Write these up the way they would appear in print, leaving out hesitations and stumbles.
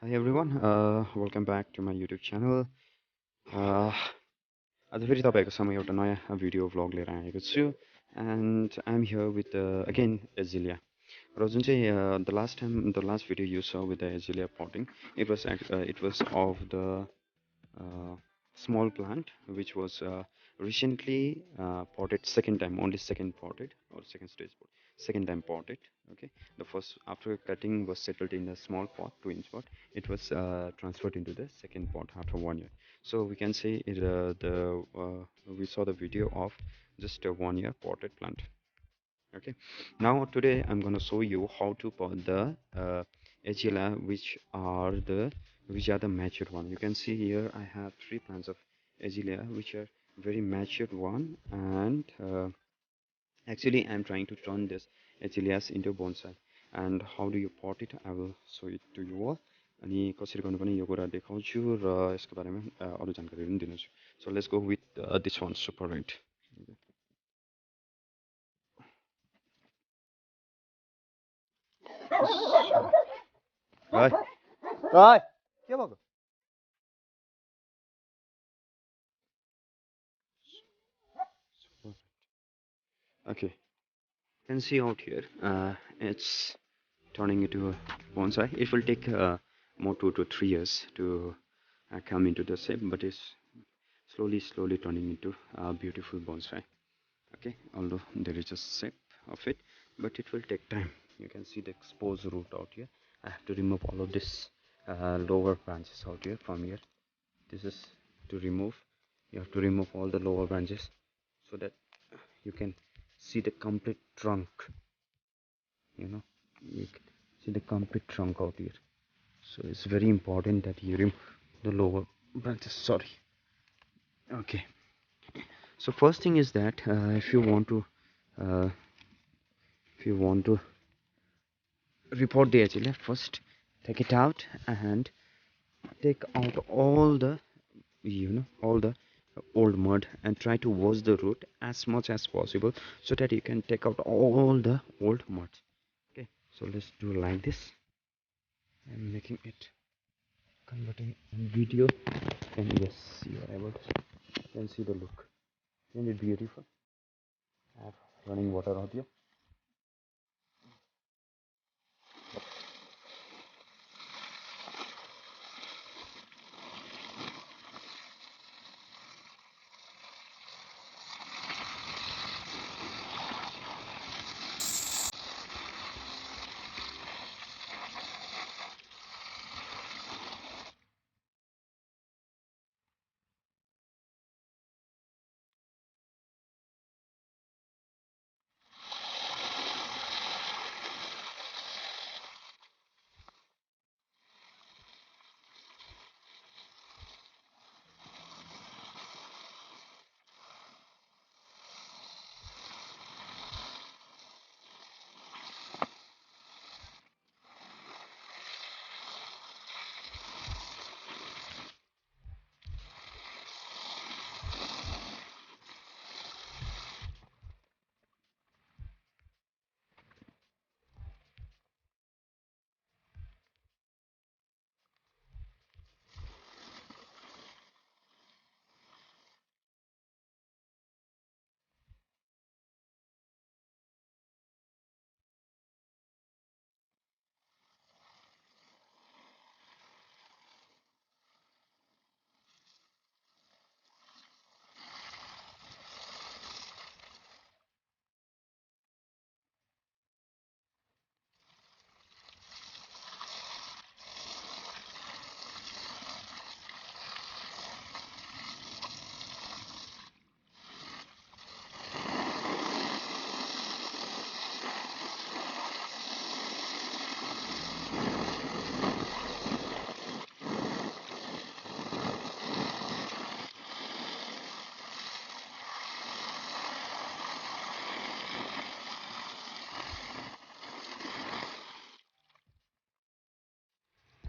Hi everyone, welcome back to my YouTube channel. Uh, आज फेरि तपाईँको समय एउटा नयाँ भिडियो भ्लग लिएर आएको छु and I'm here with again Azelia. र जुन चाहिँ the last video you saw with the Azelia potting, it was of the uh, small plant which was recently potted second time, only second potted or second stage pot, second time potted. Okay, the first after cutting was settled in a small pot, 2-inch pot. It was transferred into the second pot after 1 year. So we can say we saw the video of just a 1 year potted plant. Okay, now today I'm going to show you how to pot the Azelia which are the matured one. You can see here I have three plants of Azelia which are very matured one, and actually I'm trying to turn this Azaleas into bonsai. And how do you pot it? I will show it to you all. अनि कसरी गर्नुपर्ने यो कुरा देखाउँछु र यसको बारेमा अरू जानकारीहरू पनि दिनेछु. So let's go with this one, super red. Right. Rồi, tiếp tục. Okay, you can see out here it's turning into a bonsai. It will take more 2 to 3 years to come into the shape, but it's slowly turning into a beautiful bonsai. Okay, although there is a shape of it, but it will take time. You can see the exposed root out here. I have to remove all of this lower branches out here from here. This is to remove. You have to remove all the lower branches so that you can see the complete trunk. You know, you can see the complete trunk out here. So it's very important that you remove the lower branches. Sorry. Okay, so first thing is that uh, if you want to report the Azealia, first take it out and take out all the all the old mud and try to wash the root as much as possible so that you can take out all the old mud. Okay, so let's do like this. I'm making it converting in video, and yes, you are able to can see the look. Isn't it beautiful? I have running water out here.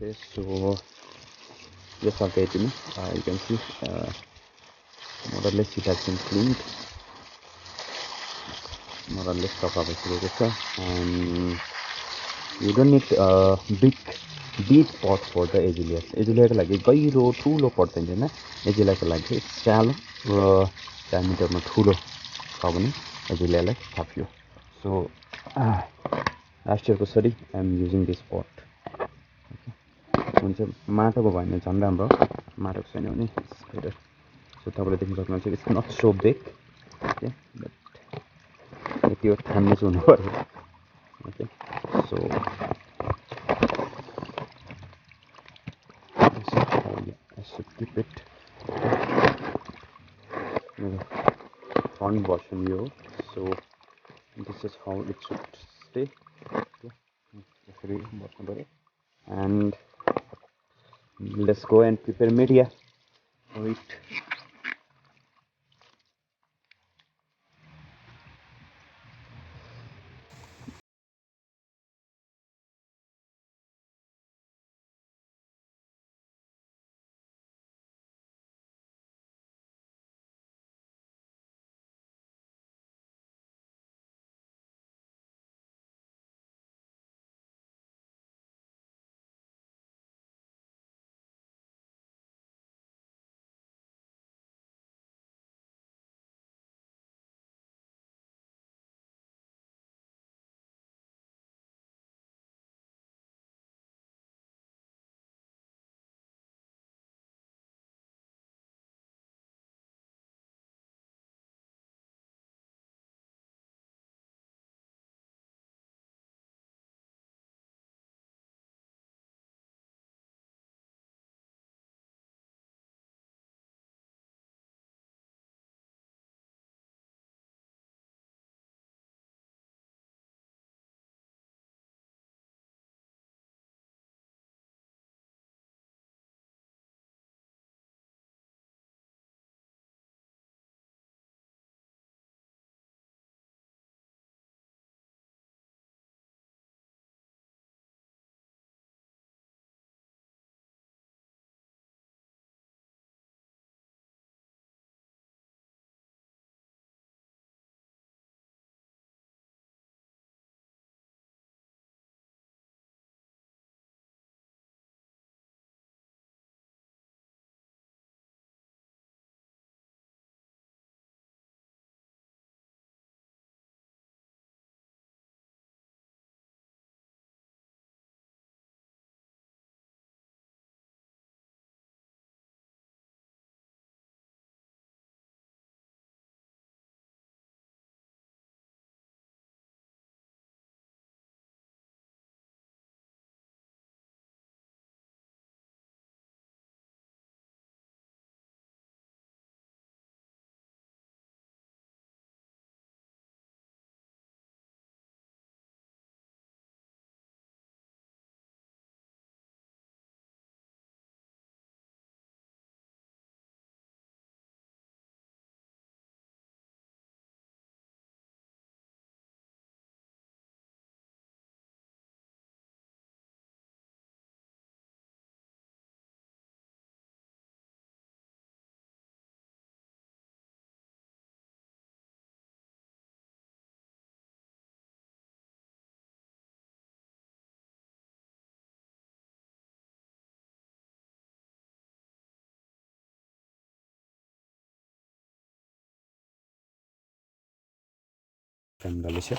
Okay, so just after it, you can see more or less it has been cleaned. More or less stock of and you don't need big deep pot for the Azelia. Azelia को लागि गहिरो ठुलो pot चाहिन्छ हैन. Azelia को लागि shallow र diameter मा ठुलो छ भने Azelia लाई थप्यो. So last year को study I am using this pot. हुन्छ माटोको भयो भने झन् राम्रो. माटोको छैन भने it's better. So तपाईले देख्न सक्नुहुन्छ it's not so big. Okay, but यति हो थाम्ने चाहिँ हुनु पर्यो. Okay, so I should keep it. Front version here, so this is how it should stay. Okay, and let's go and prepare media for it. From Malaysia.